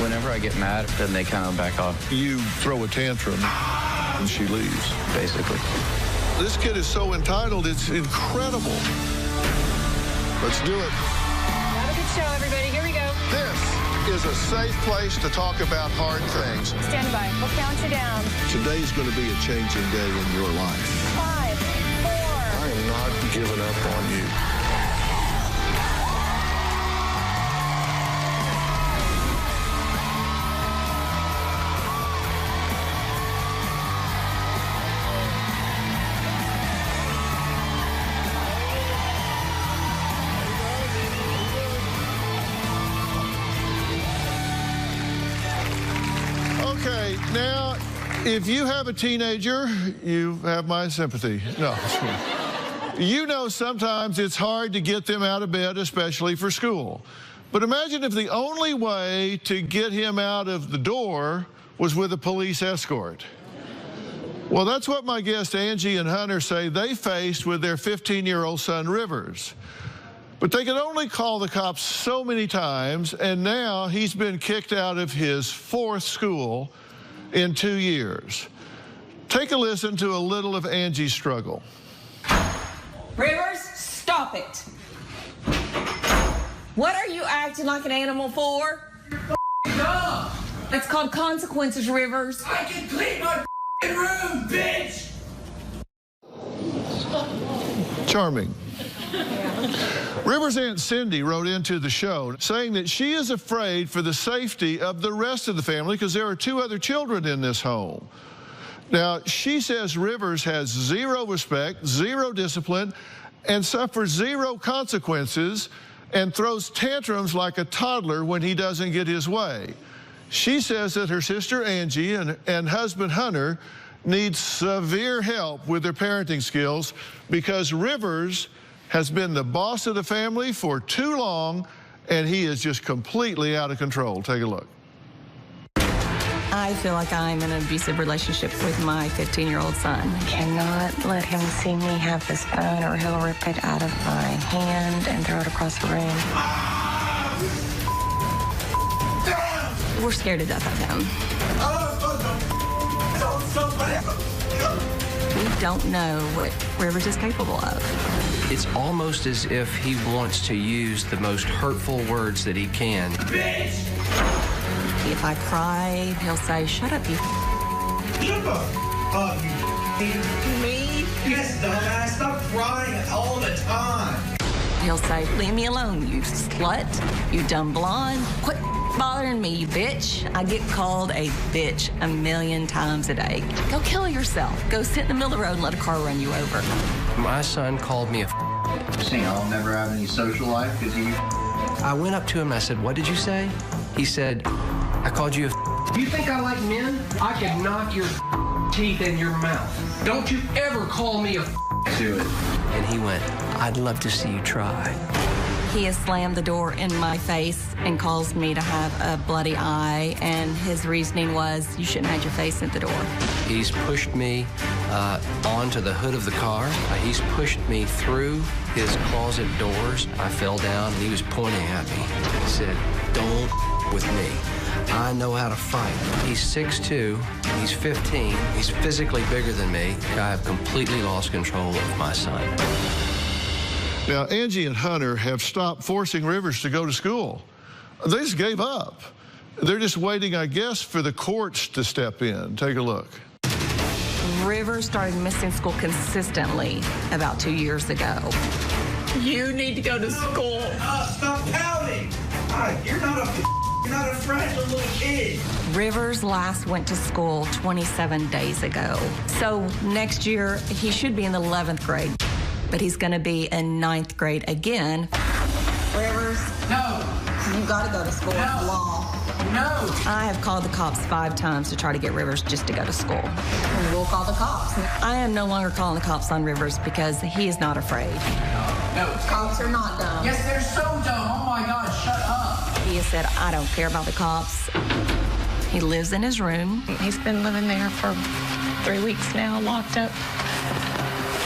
Whenever I get mad, then they kind of back off. You throw a tantrum, and she leaves. Basically. This kid is so entitled, it's incredible. Let's do it. Have a good show, everybody. Here we go. This is a safe place to talk about hard things. Stand by. We'll count you down. Today's going to be a changing day in your life. 5, 4. I am not giving up on you. Okay, now, if you have a teenager, you have my sympathy. No. You know sometimes it's hard to get them out of bed, especially for school. But imagine if the only way to get him out of the door was with a police escort. Well, that's what my guests Angie and Hunter say they faced with their 15-year-old son, Rivers. But they could only call the cops so many times, and now he's been kicked out of his 4th school in 2 years. Take a listen to a little of Angie's struggle. Rivers, stop it. What are you acting like an animal for? Dumb. It's called consequences, Rivers. I can clean my room, bitch. Charming. Rivers' Aunt Cindy wrote into the show saying that she is afraid for the safety of the rest of the family because there are 2 other children in this home. Now, she says Rivers has 0 respect, 0 discipline, and suffers 0 consequences and throws tantrums like a toddler when he doesn't get his way. She says that her sister Angie and husband Hunter need severe help with their parenting skills because Rivers has been the boss of the family for too long, and he is just completely out of control. Take a look. I feel like I'm in an abusive relationship with my 15-year-old son. Cannot let him see me have this phone or he'll rip it out of my hand and throw it across the room. We're scared to death of him. We don't know what Rivers is capable of. It's almost as if he wants to use the most hurtful words that he can. Bitch! If I cry, he'll say, "Shut up, you." Shut the fuck, you. Me? Yes, dumbass. Stop crying all the time. He'll say, "Leave me alone, you slut, you dumb blonde. Quit bothering me, you bitch." I get called a bitch 1,000,000 times a day. Go kill yourself. Go sit in the middle of the road and let a car run you over. My son called me a So I'll never have any social life because you... I went up to him and I said, "What did you say?" He said, "I called you a You think I like men? I could knock your teeth in your mouth. Don't you ever call me a Do it. And he went, "I'd love to see you try." He has slammed the door in my face and caused me to have a bloody eye, and his reasoning was, you shouldn't have your face at the door. He's pushed me onto the hood of the car. He's pushed me through his closet doors. I fell down, and he was pointing at me. He said, "Don't with me. I know how to fight." He's 6'2", he's 15, he's physically bigger than me. I have completely lost control of my son. Now, Angie and Hunter have stopped forcing Rivers to go to school. They just gave up. They're just waiting, I guess, for the courts to step in. Take a look. Rivers started missing school consistently about 2 years ago. You need to go to school. Stop pouting. You're not a fragile little kid. Rivers last went to school 27 days ago. So next year, he should be in the 11th grade. But he's going to be in 9th grade again. Rivers? No. You got to go to school. No. Law. No. I have called the cops 5 times to try to get Rivers just to go to school. We'll call the cops. I am no longer calling the cops on Rivers because he is not afraid. No. Cops are not dumb. Yes, they're so dumb. Oh my God, shut up. He has said, I don't care about the cops. He lives in his room. He's been living there for 3 weeks now, locked up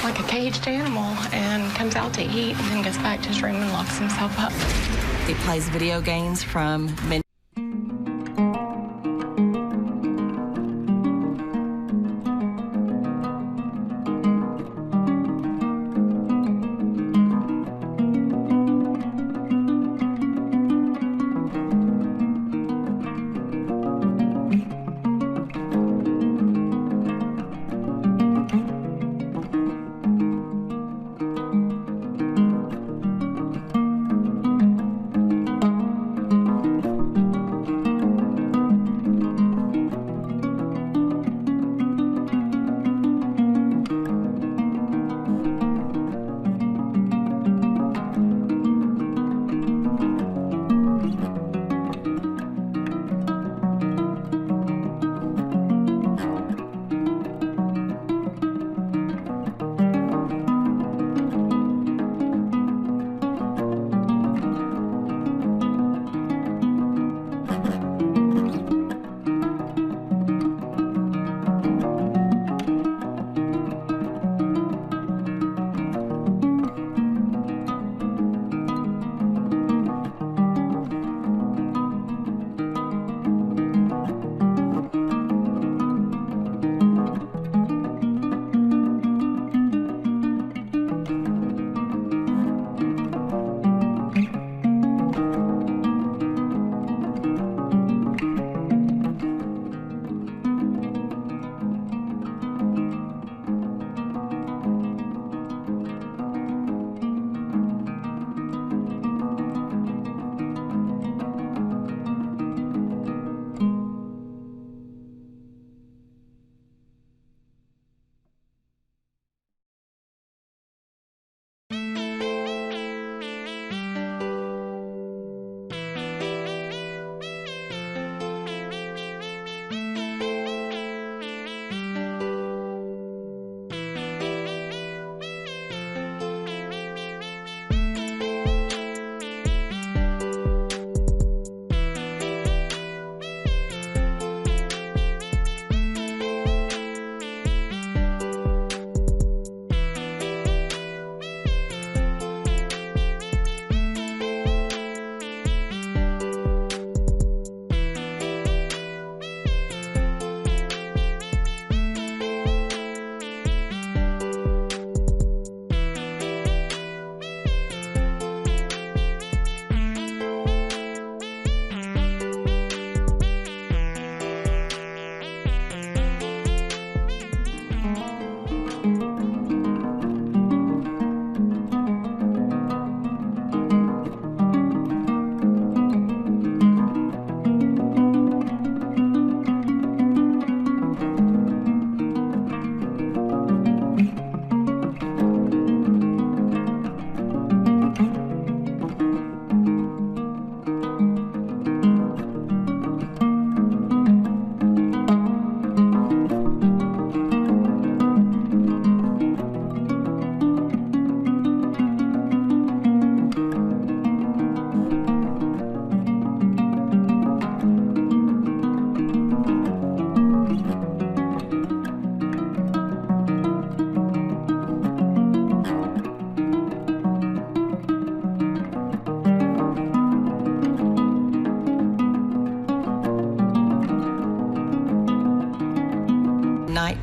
like a caged animal, and comes out to eat and then goes back to his room and locks himself up. He plays video games from midnight.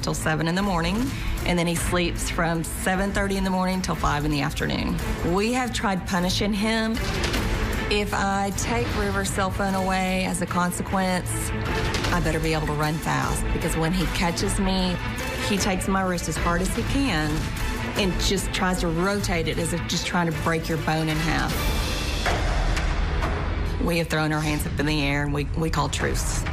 till 7 in the morning, and then he sleeps from 7:30 in the morning till 5 in the afternoon. We have tried punishing him. If I take River's cell phone away as a consequence, I better be able to run fast, because when he catches me, he takes my wrist as hard as he can and just tries to rotate it as if just trying to break your bone in half. We have thrown our hands up in the air and we call truce.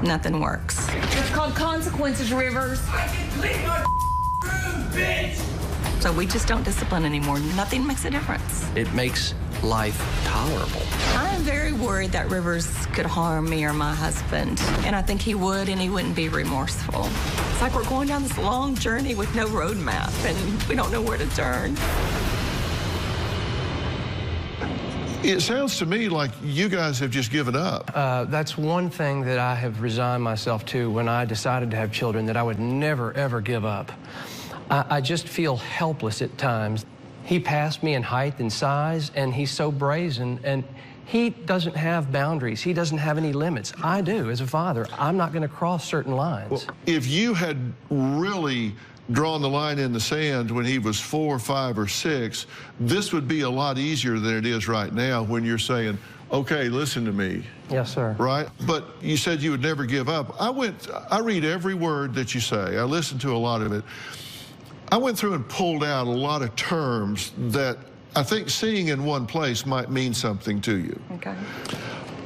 Nothing works. It's called consequences, Rivers. I can clean my room, bitch! So we just don't discipline anymore. Nothing makes a difference. It makes life tolerable. I am very worried that Rivers could harm me or my husband. And I think he would, and he wouldn't be remorseful. It's like we're going down this long journey with no roadmap, and we don't know where to turn. It sounds to me like you guys have just given up. That's one thing that I have resigned myself to when I decided to have children, that I would never, ever give up. I just feel helpless at times. He passed me in height and size, and he's so brazen, and he doesn't have boundaries. He doesn't have any limits. I do, as a father. I'm not going to cross certain lines. Well, if you had really drawn the line in the sand when he was 4, 5, or 6, this would be a lot easier than it is right now when you're saying, okay, listen to me. Yes, sir. Right? But you said you would never give up. I read every word that you say. I listened to a lot of it. I went through and pulled out a lot of terms that I think seeing in one place might mean something to you. Okay.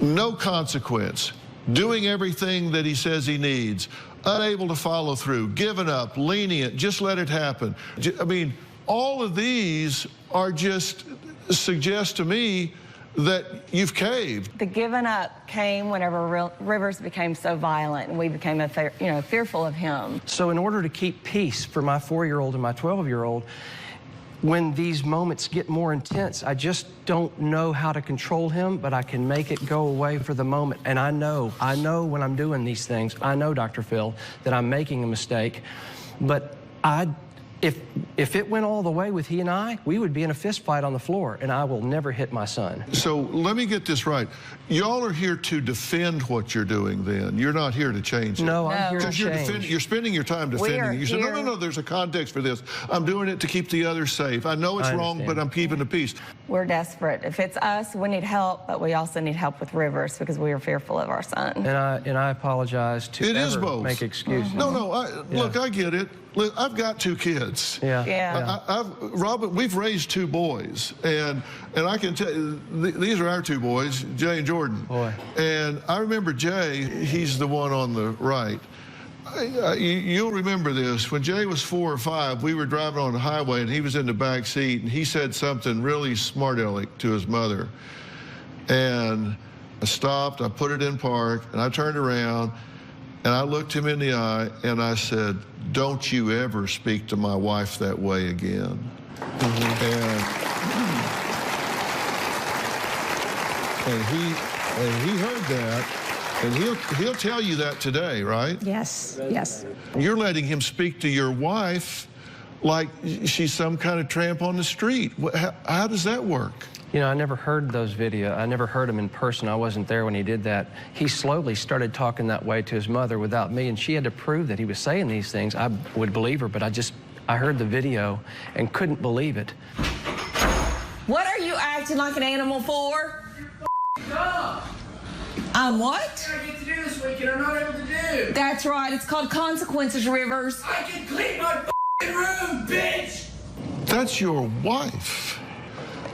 No consequence, doing everything that he says he needs, unable to follow through, giving up, lenient, just let it happen. I mean, all of these are just suggest to me that you've caved. The giving up came whenever Rivers became so violent, and we became fearful of him. So in order to keep peace for my 4-year-old and my 12-year-old, when these moments get more intense, I just don't know how to control him, but I can make it go away for the moment. And I know when I'm doing these things, I know, Dr. Phil, that I'm making a mistake. But if it went all the way with he and I, we would be in a fist fight on the floor, and I will never hit my son. So let me get this right. Y'all are here to defend what you're doing then. You're not here to change it. No, I'm here to change. You're spending your time defending it. You say, no, there's a context for this. I'm doing it to keep the others safe. I know it's wrong, but I'm keeping the peace. We're desperate. If it's us, we need help, but we also need help with Rivers because we are fearful of our son. And I apologize to it is both. Make excuses. No, look, I get it. Look, I've got 2 kids. Robin, we've raised 2 boys, and I can tell you, these are our 2 boys, Jay and Jordan. Boy. And I remember Jay, he's the one on the right. You'll remember this. When Jay was 4 or 5, we were driving on the highway, and he was in the back seat, and he said something really smart-aleck to his mother. And I stopped, I put it in park, and I turned around, and I looked him in the eye, and I said, "Don't you ever speak to my wife that way again." And he heard that, and he'll tell you that today, right? Yes, yes. You're letting him speak to your wife like she's some kind of tramp on the street. How does that work? You know, I never heard those videos. I never heard him in person. I wasn't there when he did that. He slowly started talking that way to his mother without me, and she had to prove that he was saying these things. I would believe her, but I heard the video and couldn't believe it. What are you acting like an animal for? I'm what? I get to do this weekend, I'm not able to do. That's right. It's called consequences, Rivers. I can clean my room, bitch! That's your wife.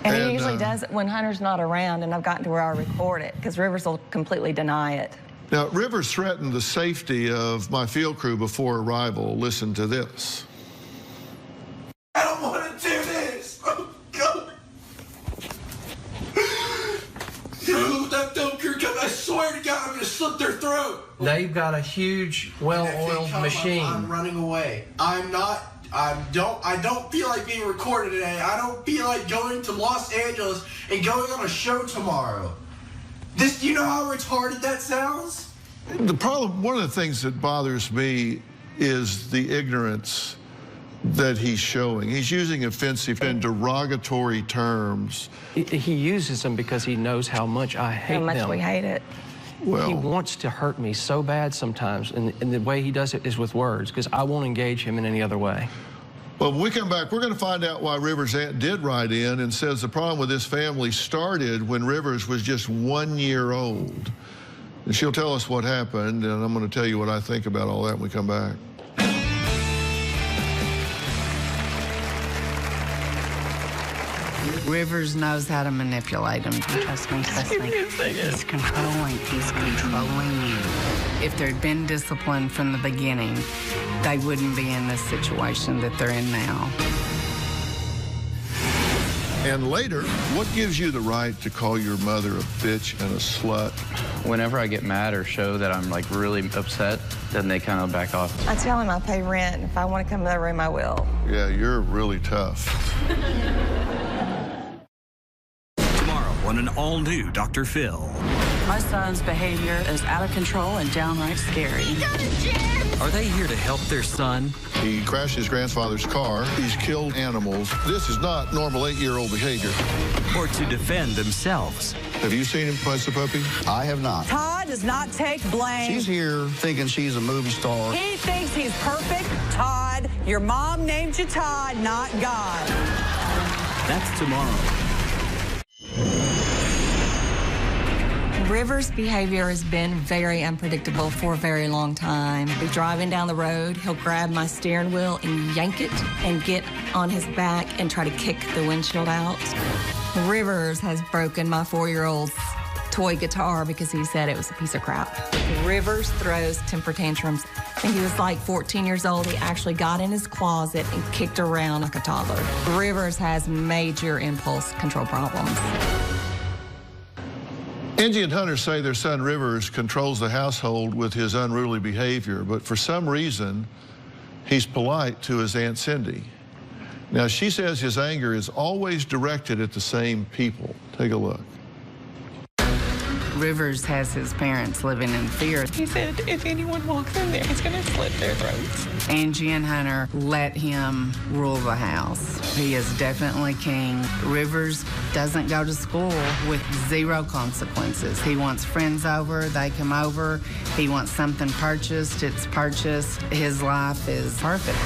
And he usually does it when Hunter's not around, and I've gotten to where I record it, because Rivers will completely deny it. Now, Rivers threatened the safety of my field crew before arrival. Listen to this. I don't want to do this! Oh, God! Dude, that dumb crew coming, I swear to God, I'm going to slit their throat! They've got a huge, well-oiled machine. I'm running away. I don't feel like being recorded today. I don't feel like going to Los Angeles and going on a show tomorrow. You know how retarded that sounds? The problem, one of the things that bothers me is the ignorance that he's showing. He's using offensive and derogatory terms. He uses them because he knows how much I hate them. How much we hate it. Well, he wants to hurt me so bad sometimes, and the way he does it is with words, because I won't engage him in any other way. Well, when we come back, we're going to find out why Rivers' aunt did write in and says the problem with this family started when Rivers was just 1 year old. And she'll tell us what happened, and I'm going to tell you what I think about all that when we come back. Rivers knows how to manipulate him. Trust me. He's controlling you. If there'd been discipline from the beginning, they wouldn't be in this situation that they're in now. And later, what gives you the right to call your mother a bitch and a slut? Whenever I get mad or show that I'm like really upset, then they kind of back off. I tell him I pay rent, and if I want to come to that room, I will. Yeah, you're really tough. Tomorrow on an all-new Dr. Phil. My son's behavior is out of control and downright scary. Are they here to help their son? He crashed his grandfather's car. He's killed animals. This is not normal 8-year-old behavior. Or to defend themselves? Have you seen him punch the puppy? I have not. Todd does not take blame. She's here thinking she's a movie star. He thinks he's perfect. Todd, your mom named you Todd, not God. That's tomorrow. Rivers' behavior has been very unpredictable for a very long time. Be driving down the road, he'll grab my steering wheel and yank it and get on his back and try to kick the windshield out. Rivers has broken my 4-year-old's toy guitar because he said it was a piece of crap. Rivers throws temper tantrums. I think he was like 14 years old. He actually got in his closet and kicked around like a toddler. Rivers has major impulse control problems. Angie and Hunter say their son Rivers controls the household with his unruly behavior, but for some reason, he's polite to his Aunt Cindy. Now, she says his anger is always directed at the same people. Take a look. Rivers has his parents living in fear. He said if anyone walks in there, he's going to slit their throats. Angie and Hunter let him rule the house. He is definitely king. Rivers doesn't go to school with 0 consequences. He wants friends over, they come over. He wants something purchased, it's purchased. His life is perfect.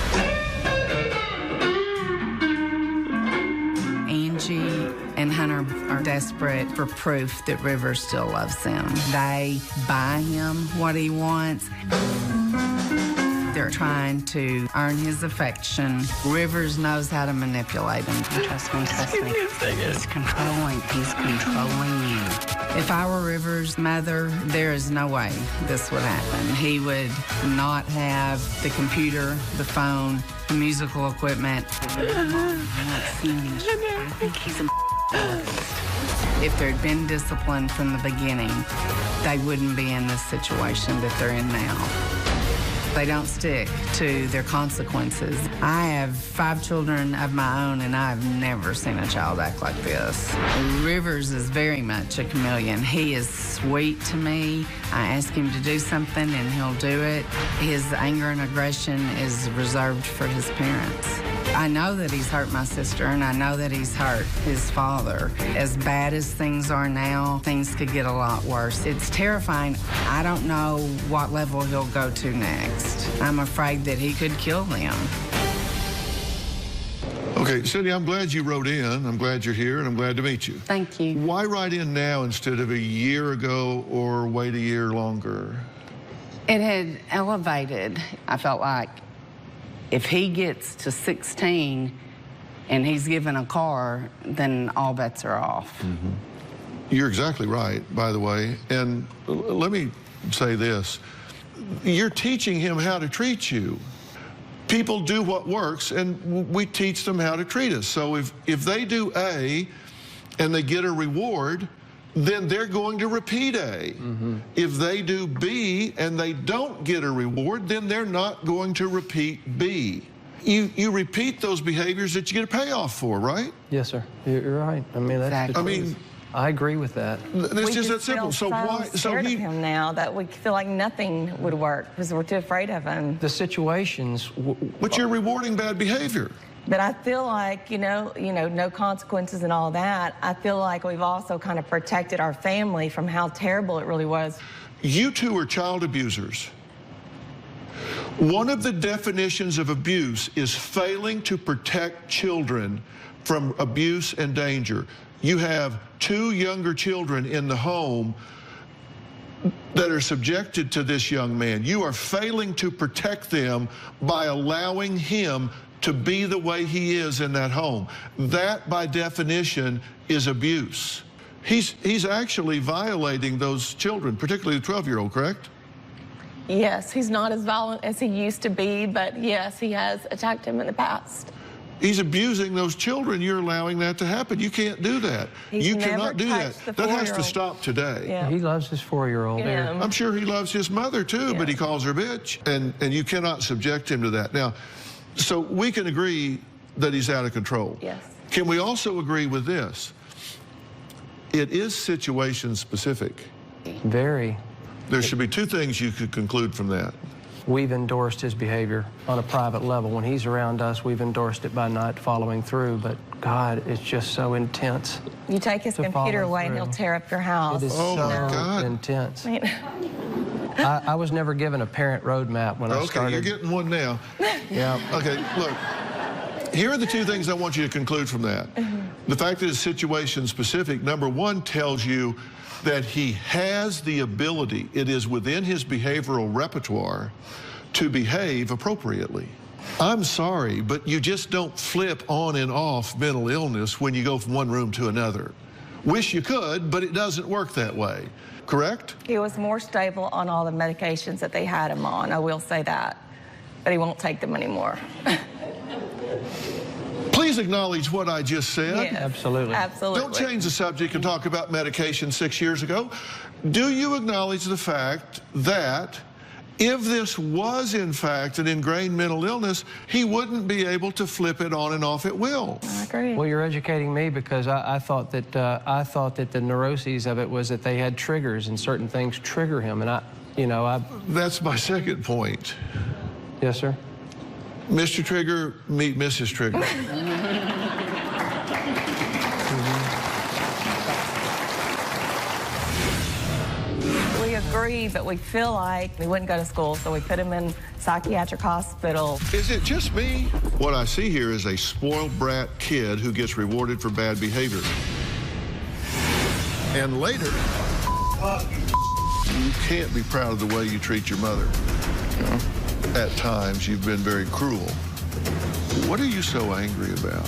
Angie and Hunter are desperate for proof that Rivers still loves them. They buy him what he wants. They're trying to earn his affection. Rivers knows how to manipulate him. Trust me. He's controlling you. If I were Rivers' mother, there is no way this would happen. He would not have the computer, the phone, the musical equipment. I think he's a If there'd been discipline from the beginning, they wouldn't be in this situation that they're in now. They don't stick to their consequences. I have 5 children of my own, and I've never seen a child act like this. Rivers is very much a chameleon. He is sweet to me. I ask him to do something, and he'll do it. His anger and aggression is reserved for his parents. I know that he's hurt my sister, and I know that he's hurt his father. As bad as things are now, things could get a lot worse. It's terrifying. I don't know what level he'll go to next. I'm afraid that he could kill them. Okay, Cindy, I'm glad you wrote in. I'm glad you're here, and I'm glad to meet you. Thank you. Why write in now instead of a year ago or wait a year longer? It had elevated. I felt like if he gets to 16 and he's given a car, then all bets are off. Mm-hmm. You're exactly right, by the way. And let me say this. You're teaching him how to treat you. People do what works, and we teach them how to treat us. So if they do A and they get a reward, then they're going to repeat A. Mm-hmm. If they do B and they don't get a reward, then they're not going to repeat B. You repeat those behaviors that you get a payoff for, right? Yes, sir. You're right. I mean, that's exactly. I mean, I agree with that. It's just that simple. So why? So he of him now that we feel like nothing would work because we're too afraid of him. The situations. But you're rewarding bad behavior. But I feel like, no consequences and all that. I feel like we've also kind of protected our family from how terrible it really was. You two are child abusers. One of the definitions of abuse is failing to protect children from abuse and danger. You have 2 younger children in the home that are subjected to this young man. You are failing to protect them by allowing him to be the way he is in that home. That, by definition, is abuse. He's actually violating those children, particularly the 12-year-old, correct? Yes, he's not as violent as he used to be, but yes, he has attacked him in the past. He's abusing those children. You're allowing that to happen. You can't do that. You cannot do that. That has to stop today. Yeah. He loves his 4-year-old. Yeah. I'm sure he loves his mother too, but he calls her bitch, and you cannot subject him to that. Now, so we can agree that he's out of control. Yes. Can we also agree with this? It is situation specific. Very. There should be 2 things you could conclude from that. We've endorsed his behavior on a private level. When he's around us, we've endorsed it by not following through, but God, it's just so intense. You take his computer away and he'll tear up your house. It is so intense. I was never given a parent roadmap when I started. Okay, you're getting one now. Yeah. Okay, look, here are the 2 things I want you to conclude from that. The fact that it's situation specific, number 1, tells you that he has the ability, it is within his behavioral repertoire, to behave appropriately. I'm sorry, but you just don't flip on and off mental illness when you go from one room to another. Wish you could, but it doesn't work that way, correct? He was more stable on all the medications that they had him on, I will say that. But he won't take them anymore. Please acknowledge what I just said. Yes, absolutely. Absolutely. Don't change the subject and talk about medication 6 years ago. Do you acknowledge the fact that if this was, in fact, an ingrained mental illness, he wouldn't be able to flip it on and off at will? I agree. Well, you're educating me, because I thought that the neuroses of it was that they had triggers and certain things trigger him, and That's my second point. Yes, sir. Mr. Trigger, meet Mrs. Trigger. We agree, but we feel like he wouldn't go to school, so we put him in psychiatric hospital. Is it just me? What I see here is a spoiled brat kid who gets rewarded for bad behavior. And later, you can't be proud of the way you treat your mother. You know? At times, you've been very cruel. What are you so angry about?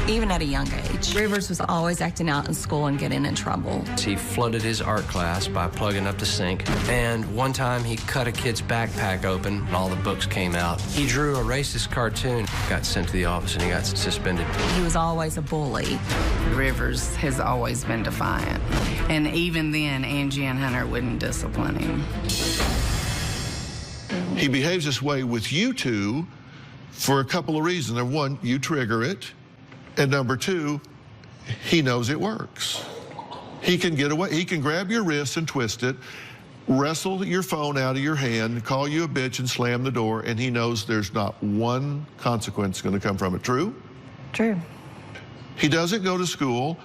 Even at a young age, Rivers was always acting out in school and getting in trouble. He flooded his art class by plugging up the sink. And one time he cut a kid's backpack open and all the books came out. He drew a racist cartoon, got sent to the office, and he got suspended. He was always a bully. Rivers has always been defiant. And even then, Angie and Hunter wouldn't discipline him. He behaves this way with you two for a couple of reasons. Number 1, you trigger it. And number 2, he knows it works. He can get away. He can grab your wrist and twist it, wrestle your phone out of your hand, call you a bitch and slam the door, and he knows there's not one consequence going to come from it. True? True. He doesn't go to school,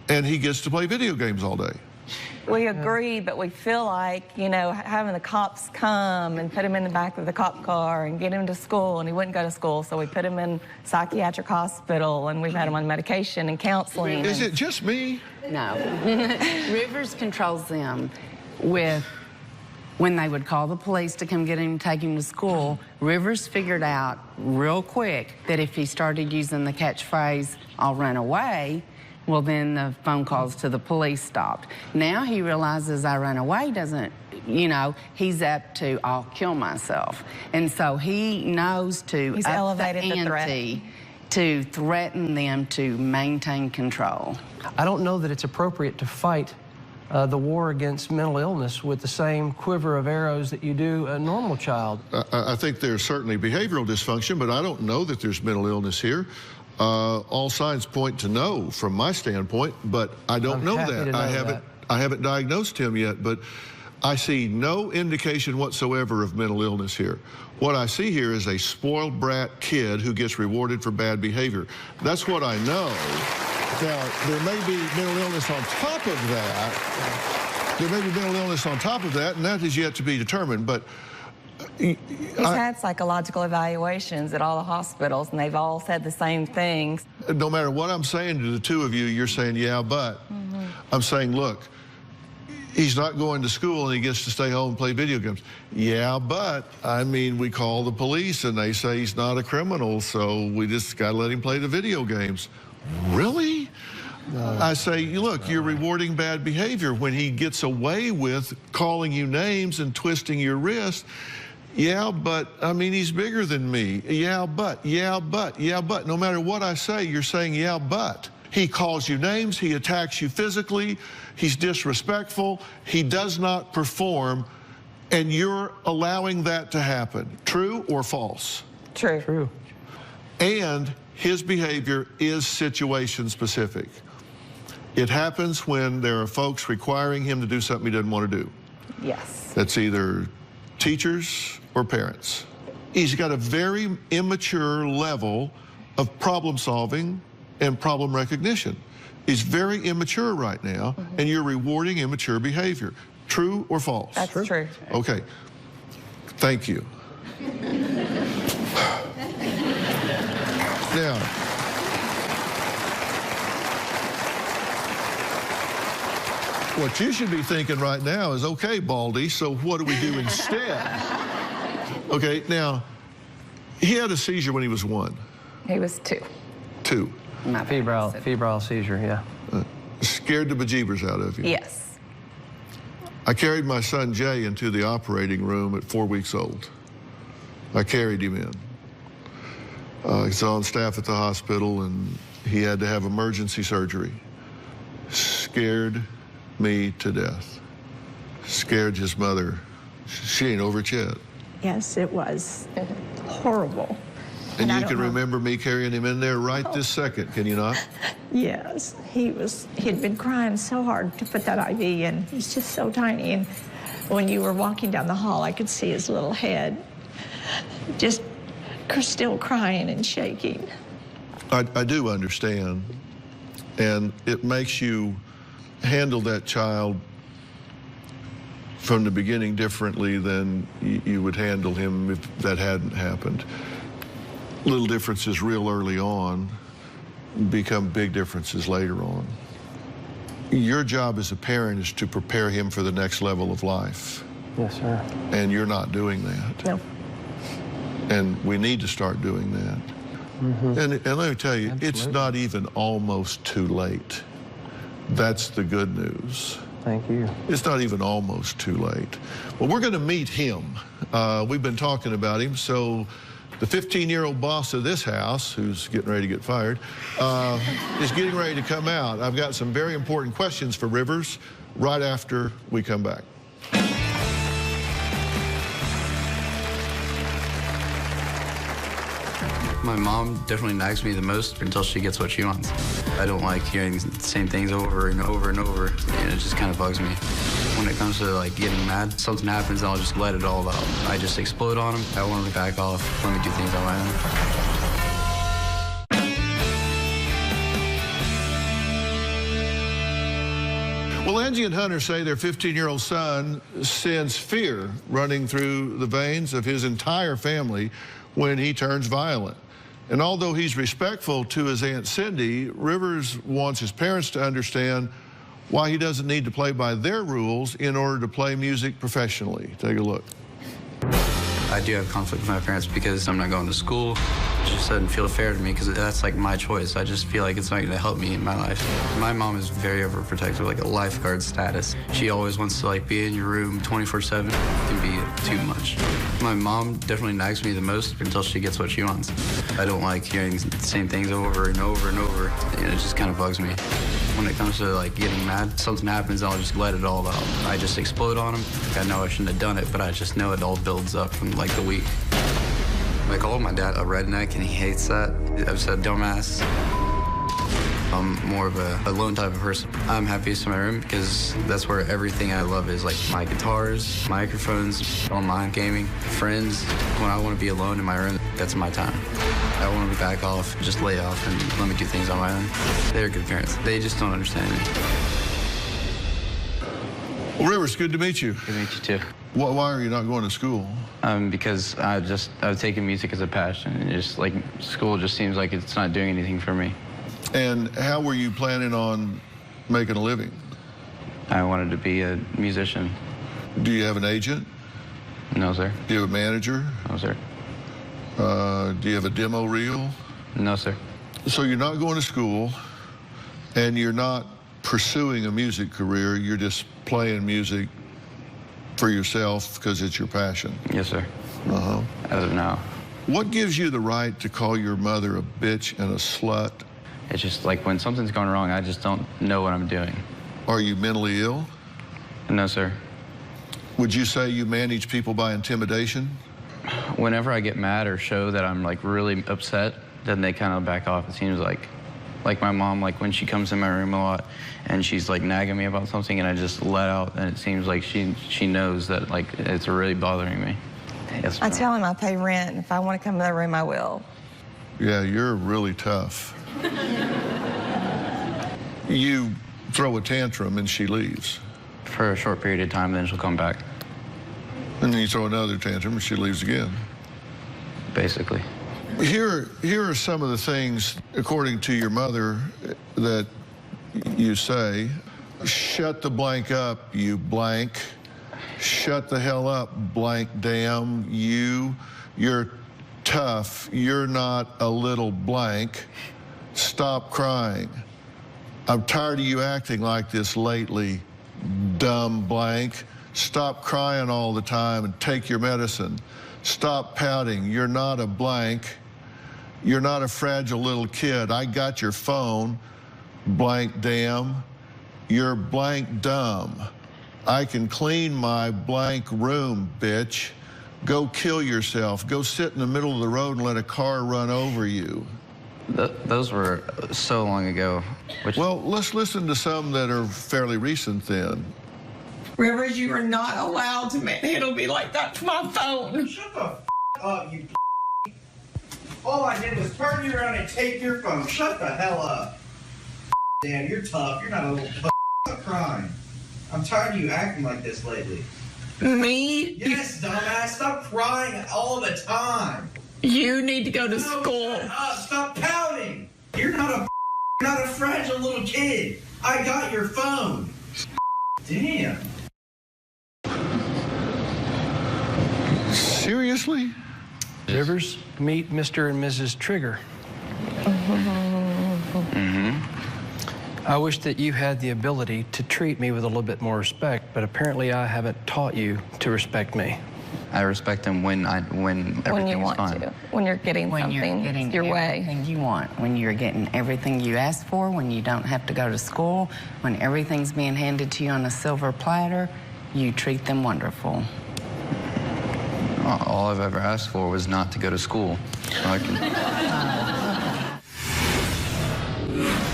and he gets to play video games all day. We agree, but we feel like, you know, having the cops come and put him in the back of the cop car and get him to school, and he wouldn't go to school, so we put him in psychiatric hospital, and we've had him on medication and counseling. Is it just me? No. Rivers controls them with when they would call the police to come get him, take him to school. Rivers figured out real quick that if he started using the catchphrase, "I'll run away," well, then the phone calls to the police stopped. Now he realizes I run away doesn't, you know, he's up to I'll kill myself. And so he knows to He's up elevated the ante to threaten them to maintain control. I don't know that it's appropriate to fight the war against mental illness with the same quiver of arrows that you do a normal child. I think there's certainly behavioral dysfunction, but I don't know that there's mental illness here. All signs point to no from my standpoint, but I don't know that. I haven't diagnosed him yet, but I see no indication whatsoever of mental illness here. What I see here is a spoiled brat kid who gets rewarded for bad behavior. That's what I know. Now, there may be mental illness on top of that. There may be mental illness on top of that, and that is yet to be determined. But he's had psychological evaluations at all the hospitals, and they've all said the same things. No matter what I'm saying to the two of you, you're saying, yeah, but. I'm saying, look, he's not going to school and he gets to stay home and play video games. Yeah, but, I mean, we call the police and they say he's not a criminal, so we just got to let him play the video games. Really? I say, look, you're rewarding bad behavior. When he gets away with calling you names and twisting your wrist, yeah, but, I mean, he's bigger than me. Yeah, but, yeah, but, yeah, but. No matter what I say, you're saying, yeah, but. He calls you names, he attacks you physically, he's disrespectful, he does not perform, and you're allowing that to happen. True or false? True. True. And his behavior is situation specific. It happens when there are folks requiring him to do something he doesn't want to do. Yes. That's either teachers or parents. He's got a very immature level of problem solving and problem recognition. He's very immature right now, and you're rewarding immature behavior. True or false? That's true. Okay. Thank you. Now, what you should be thinking right now is, okay, Baldy, so what do we do instead? Okay, now, he had a seizure when he was 1. He was 2. 2. Febrile seizure, yeah. Scared the bejeebers out of you. Yes. I carried my son Jay into the operating room at 4 weeks old. I carried him in. He's on staff at the hospital, and he had to have emergency surgery. Scared me to death. Scared his mother. She ain't over it yet. Yes, it was horrible. And you can remember me carrying him in there right this second, can you not? Yes, he'd been crying so hard to put that IV in. He's just so tiny. And when you were walking down the hall, I could see his little head just still crying and shaking. I do understand. And it makes you handle that child from the beginning differently than you would handle him if that hadn't happened. Little differences real early on become big differences later on. Your job as a parent is to prepare him for the next level of life. Yes, sir. And you're not doing that. No. And we need to start doing that. And let me tell you, Absolutely. It's not even almost too late. That's the good news. Thank you. It's not even almost too late. Well, we're going to meet him. We've been talking about him, so the 15-year-old boss of this house, who's getting ready to get fired, is getting ready to come out. I've got some very important questions for Rivers right after we come back. My mom definitely nags me the most until she gets what she wants. I don't like hearing the same things over and over and over, and it just kind of bugs me. When it comes to like getting mad, something happens, I'll just let it all out. I just explode on them. I want them to back off, let me do things on my own. Well, Angie and Hunter say their 15-year-old son sends fear running through the veins of his entire family when he turns violent. And although he's respectful to his Aunt Cindy, Rivers wants his parents to understand why he doesn't need to play by their rules in order to play music professionally. Take a look. I do have conflict with my parents because I'm not going to school. It just doesn't feel fair to me because that's like my choice. I just feel like it's not going to help me in my life. My mom is very overprotective, like a lifeguard status. She always wants to like be in your room 24/7. It can be too much. My mom definitely nags me the most until she gets what she wants. I don't like hearing the same things over and over and over, and it just kind of bugs me. When it comes to like getting mad, something happens, I'll just let it all out. I just explode on them. I know I shouldn't have done it, but I just know it all builds up from like the week. I called my dad a redneck, and he hates that. I've said dumbass I'm more of a alone type of person. I'm happiest in my room because that's where everything I love is, like my guitars, microphones, online gaming, friends. When I want to be alone in my room, that's my time. I want to back off, just lay off and let me do things on my own. They're good parents. They just don't understand me. Well, Rivers, good to meet you. Good to meet you too. Why are you not going to school? Because I've taken music as a passion, and just like school just seems like it's not doing anything for me. And how were you planning on making a living? I wanted to be a musician. Do you have an agent? No, sir. Do you have a manager? No, sir. Do you have a demo reel? No, sir. So you're not going to school, and you're not pursuing a music career. You're just playing music for yourself because it's your passion. Yes, sir. Uh-huh. As of now. What gives you the right to call your mother a bitch and a slut? It's just like when something's going wrong, I just don't know what I'm doing. Are you mentally ill? No, sir. Would you say you manage people by intimidation? Whenever I get mad or show that I'm like really upset, then they kind of back off. It seems like my mom, like when she comes in my room a lot and she's like nagging me about something and I just let out, and it seems like she knows that like it's really bothering me. Yes, I tell him I pay rent, and if I want to come in the room, I will. Yeah, you're really tough. You throw a tantrum and she leaves. For a short period of time, then she'll come back. And then you throw another tantrum and she leaves again. Basically. Here are some of the things, according to your mother, that you say. Shut the blank up, you blank. Shut the hell up, blank damn. You're tough. You're not a little blank. Stop crying. I'm tired of you acting like this lately, dumb blank. Stop crying all the time and take your medicine. Stop pouting. You're not a blank. You're not a fragile little kid. I got your phone, blank damn. You're blank dumb. I can clean my blank room, bitch. Go kill yourself. Go sit in the middle of the road and let a car run over you. Those were so long ago. Well, let's listen to some that are fairly recent then. Rivers, you are not allowed to manhandle me like that to my phone. Shut the f up, you All I did was turn you around and take your phone. Shut the hell up. Damn, you're tough. You're not a little Stop crying. I'm tired of you acting like this lately. Me? Yes, dumbass. Stop crying all the time. You need to go to school. Shut up. Stop pouting. You're not a fragile little kid. I got your phone. Damn. Seriously? Rivers, meet Mr. and Mrs. Trigger. I wish that you had the ability to treat me with a little bit more respect, but apparently I haven't taught you to respect me. I respect him when you want fine. to. When you're getting When something you're getting your way. everything you want, when you're getting everything you ask for, when you don't have to go to school, when everything's being handed to you on a silver platter, you treat them wonderful. All I've ever asked for was not to go to school. So I can...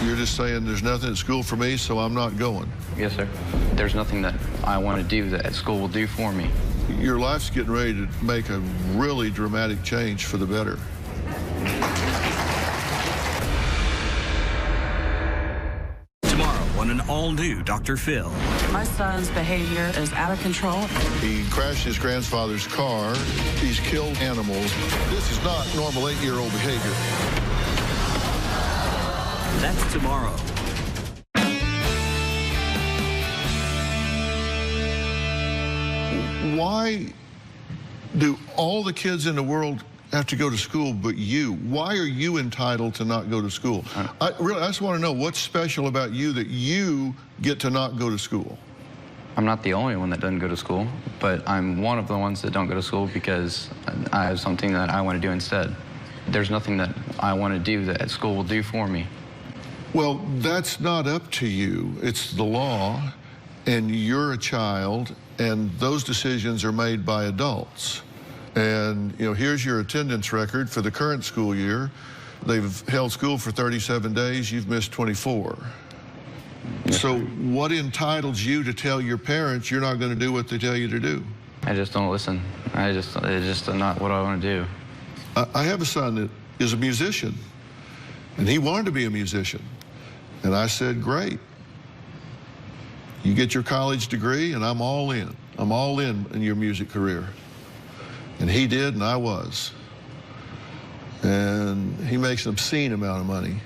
You're just saying there's nothing at school for me, so I'm not going. Yes, sir. There's nothing that I want to do that school will do for me. Your life's getting ready to make a really dramatic change for the better. Tomorrow on an all-new Dr. Phil. My son's behavior is out of control. He crashed his grandfather's car. He's killed animals. This is not normal 8-year-old behavior. That's tomorrow. Why do all the kids in the world have to go to school but you? Why are you entitled to not go to school? I just want to know what's special about you that you get to not go to school. I'm not the only one that doesn't go to school, but I'm one of the ones that don't go to school because I have something that I want to do instead. There's nothing that I want to do that school will do for me. Well, that's not up to you. It's the law, and you're a child, and those decisions are made by adults. And, you know, here's your attendance record for the current school year. They've held school for 37 days. You've missed 24. So what entitles you to tell your parents you're not going to do what they tell you to do? I just don't listen. It's just not what I want to do. I have a son that is a musician, and he wanted to be a musician. And I said, great. You get your college degree, and I'm all in. I'm all in your music career. And he did, and I was. And he makes an obscene amount of money.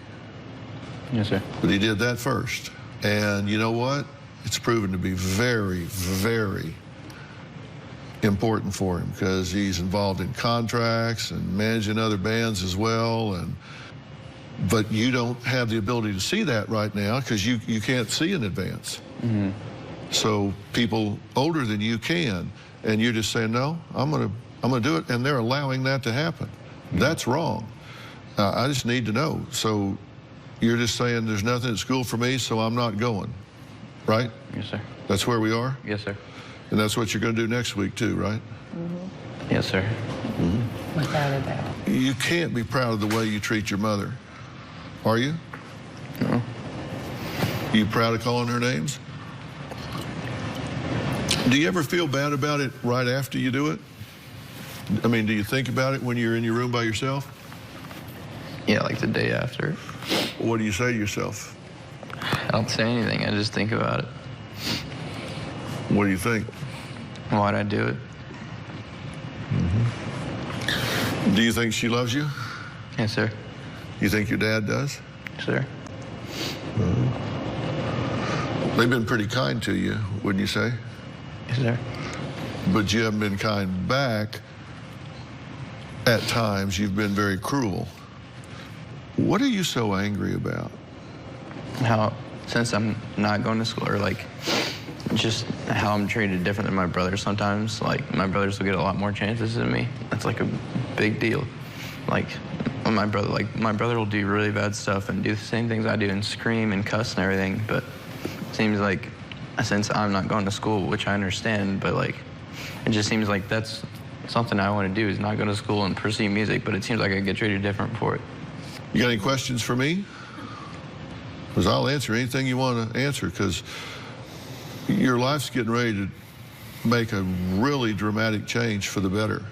Yes, sir. But he did that first. And you know what? It's proven to be very, very important for him because he's involved in contracts and managing other bands as well. But you don't have the ability to see that right now because you can't see in advance. Mm-hmm. So people older than you can, and you're just saying, no, I'm gonna do it, and they're allowing that to happen. Mm-hmm. That's wrong. I just need to know. So you're just saying there's nothing at school for me, so I'm not going, right? Yes, sir. That's where we are? Yes, sir. And that's what you're going to do next week too, right? Mm-hmm. Yes, sir. Mm-hmm. I'm proud of that. You can't be proud of the way you treat your mother. Are you? No. You proud of calling her names? Do you ever feel bad about it right after you do it? I mean, do you think about it when you're in your room by yourself? Yeah, like the day after. What do you say to yourself? I don't say anything. I just think about it. What do you think? Why'd I do it? Mm-hmm. Do you think she loves you? Yes, sir. You think your dad does? Yes, sir. They've been pretty kind to you, wouldn't you say? Yes, sir. But you haven't been kind back. At times, you've been very cruel. What are you so angry about? How, since I'm not going to school, or like, just how I'm treated different than my brothers sometimes. Like, my brothers will get a lot more chances than me. That's like a big deal. Like my brother will do really bad stuff and do the same things I do and scream and cuss and everything, but it seems like since I'm not going to school, which I understand, but like, it just seems like that's something I want to do is not go to school and pursue music, but it seems like I get treated different for it. You got any questions for me? Because I'll answer anything you want to answer, because your life's getting ready to make a really dramatic change for the better.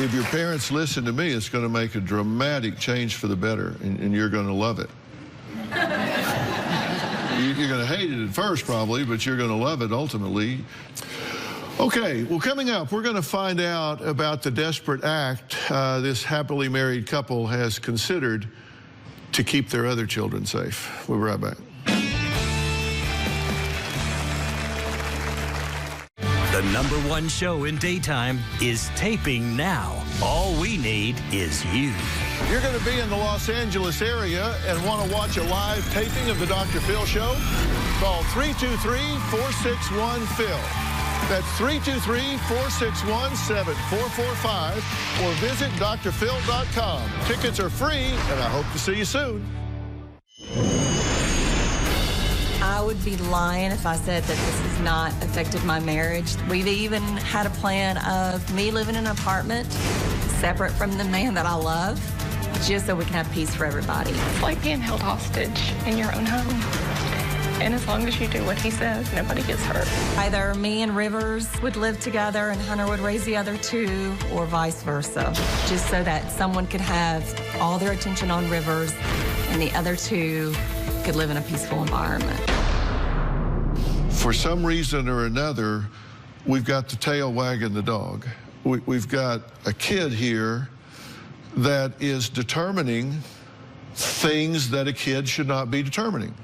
If your parents listen to me, it's going to make a dramatic change for the better, and you're going to love it. You're going to hate it at first, probably, but you're going to love it ultimately. Okay, well, coming up, we're going to find out about the desperate act this happily married couple has considered to keep their other children safe. We'll be right back. The #1 show in daytime is taping now. All we need is you. You're going to be in the Los Angeles area and want to watch a live taping of the Dr. Phil Show? Call 323-461-PHIL. That's 323-461-7445 or visit drphil.com. Tickets are free, and I hope to see you soon. I would be lying if I said that this has not affected my marriage. We've even had a plan of me living in an apartment separate from the man that I love, just so we can have peace for everybody. It's like being held hostage in your own home. And as long as you do what he says, nobody gets hurt. Either me and Rivers would live together and Hunter would raise the other two, or vice versa, just so that someone could have all their attention on Rivers and the other two could live in a peaceful environment. For some reason or another, we've got the tail wagging the dog. We've got a kid here that is determining things that a kid should not be determining.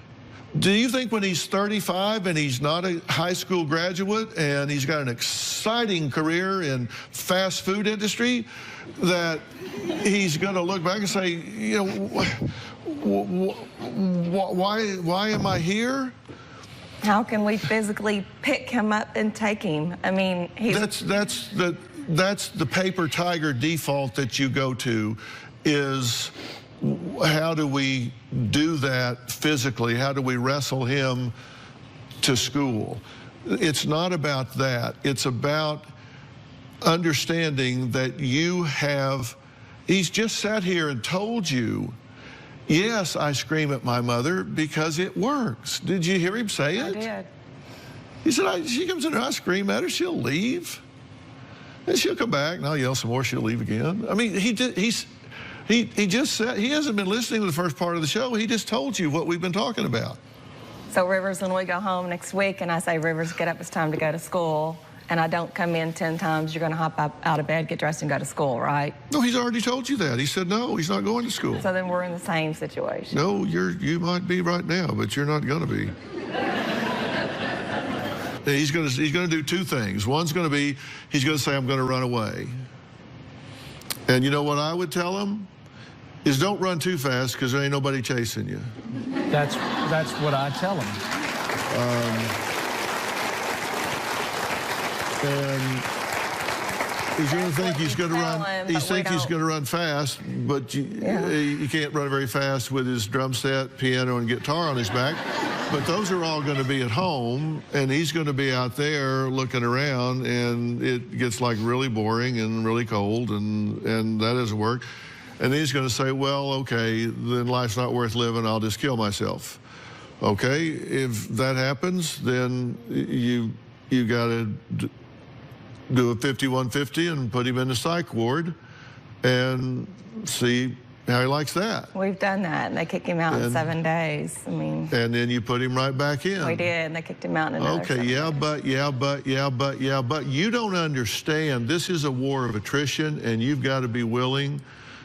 Do you think when he's 35 and he's not a high school graduate and he's got an exciting career in fast food industry that he's going to look back and say, you know, why am I here? How can we physically pick him up and take him? I mean, that's the paper tiger default that you go to, is how do we do that physically? How do we wrestle him to school? It's not about that. It's about understanding that he's just sat here and told you, yes, I scream at my mother because it works. Did you hear him say it? I did. He said, she comes in here, I scream at her, she'll leave. And she'll come back, and I'll yell some more, she'll leave again. I mean, he just said, he hasn't been listening to the first part of the show. He just told you what we've been talking about. So Rivers, when we go home next week and I say, Rivers, get up, it's time to go to school, and I don't come in 10 times, you're going to hop up out of bed, get dressed, and go to school, right? No, he's already told you that. He said, no, he's not going to school. So then we're in the same situation. No, you might be right now, but you're not going to be. He's going to do two things. One's going to be, he's going to say, I'm going to run away. And you know what I would tell him? Is don't run too fast because there ain't nobody chasing you. That's what I tell him. And he's going to think he's going to run. He thinks he's going to run fast, but you can't run very fast with his drum set, piano, and guitar on his back. But those are all going to be at home, and he's going to be out there looking around, and it gets like really boring and really cold, and that doesn't work. And then he's going to say, well, okay, then life's not worth living, I'll just kill myself. Okay, if that happens, then you got to do a 5150 and put him in the psych ward and see how he likes that. We've done that, and they kicked him out in 7 days. I mean. And then you put him right back in. We did, and they kicked him out in another 7 days. but you don't understand. This is a war of attrition, and you've got to be willing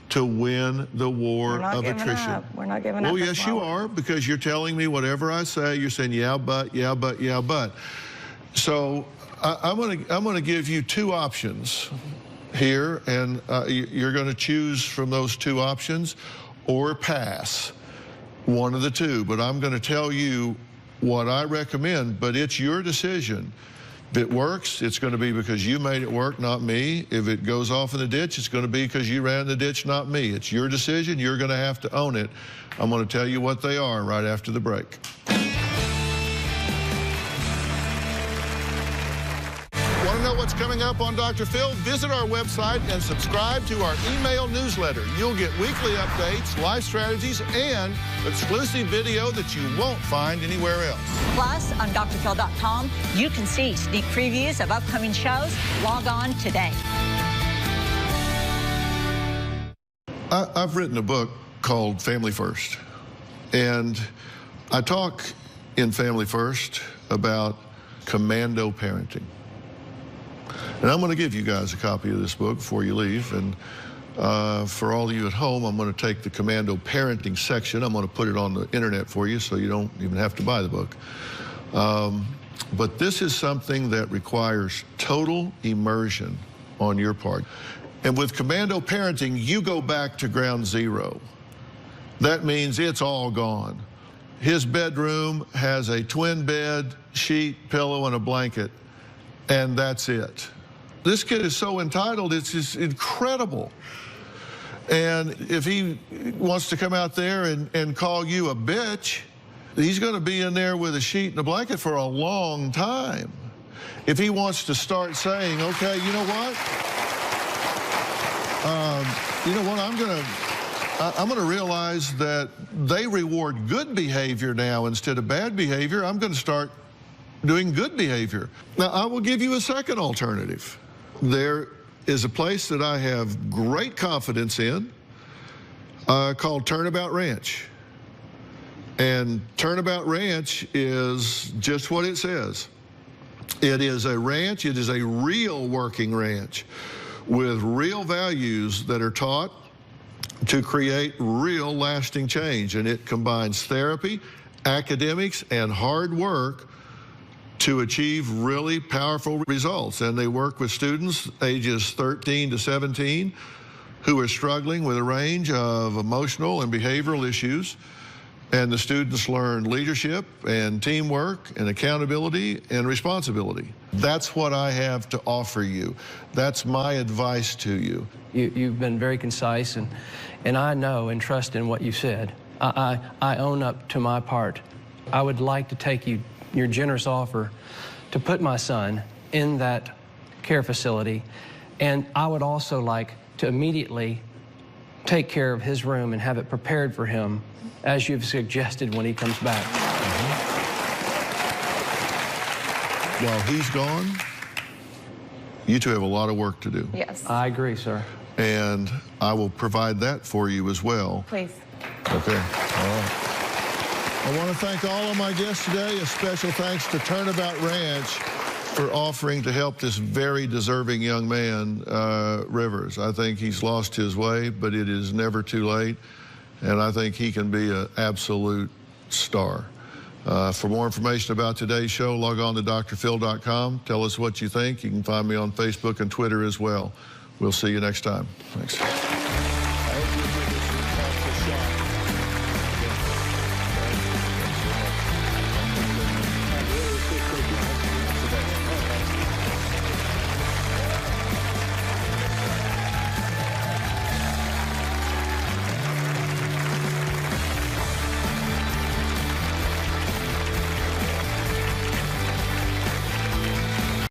to win the war of attrition. We're not giving up. Oh, yes, you are, because you're telling me whatever I say, you're saying, yeah, but. So I'm gonna give you two options here, and you're going to choose from those two options or pass, one of the two. But I'm going to tell you what I recommend, but it's your decision. If it works, it's going to be because you made it work, not me. If it goes off in the ditch, it's going to be because you ran the ditch, not me. It's your decision. You're going to have to own it. I'm going to tell you what they are right after the break. Want to know what's coming up on Dr. Phil? Visit our website and subscribe to our email newsletter. You'll get weekly updates, life strategies, and exclusive video that you won't find anywhere else. Plus, on drphil.com, you can see sneak previews of upcoming shows. Log on today. I've written a book called Family First, and I talk in Family First about commando parenting. And I'm going to give you guys a copy of this book before you leave. And for all of you at home, I'm going to take the commando parenting section. I'm going to put it on the internet for you so you don't even have to buy the book. But this is something that requires total immersion on your part. And with commando parenting, you go back to ground zero. That means it's all gone. His bedroom has a twin bed, sheet, pillow, and a blanket, and that's it. This kid is so entitled, it's just incredible. And if he wants to come out there and call you a bitch, he's going to be in there with a sheet and a blanket for a long time. If he wants to start saying, okay, you know what? I'm going to realize that they reward good behavior now instead of bad behavior. I'm going to start doing good behavior. Now, I will give you a second alternative. There is a place that I have great confidence in called Turnabout Ranch. And Turnabout Ranch is just what it says. It is a ranch. It is a real working ranch with real values that are taught to create real lasting change. And it combines therapy, academics, and hard work to achieve really powerful results. And they work with students ages 13 to 17 who are struggling with a range of emotional and behavioral issues. And the students learn leadership and teamwork and accountability and responsibility. That's what I have to offer you. That's my advice to you. You've been very concise, and I know and trust in what you said. I own up to my part. I would like to take your generous offer to put my son in that care facility, and I would also like to immediately take care of his room and have it prepared for him, as you've suggested, when he comes back. While he's gone, you two have a lot of work to do. Yes. I agree, sir. And I will provide that for you as well. Please. Okay. All right. I want to thank all of my guests today. A special thanks to Turnabout Ranch for offering to help this very deserving young man, Rivers. I think he's lost his way, but it is never too late. And I think he can be an absolute star. For more information about today's show, log on to drphil.com. Tell us what you think. You can find me on Facebook and Twitter as well. We'll see you next time. Thanks.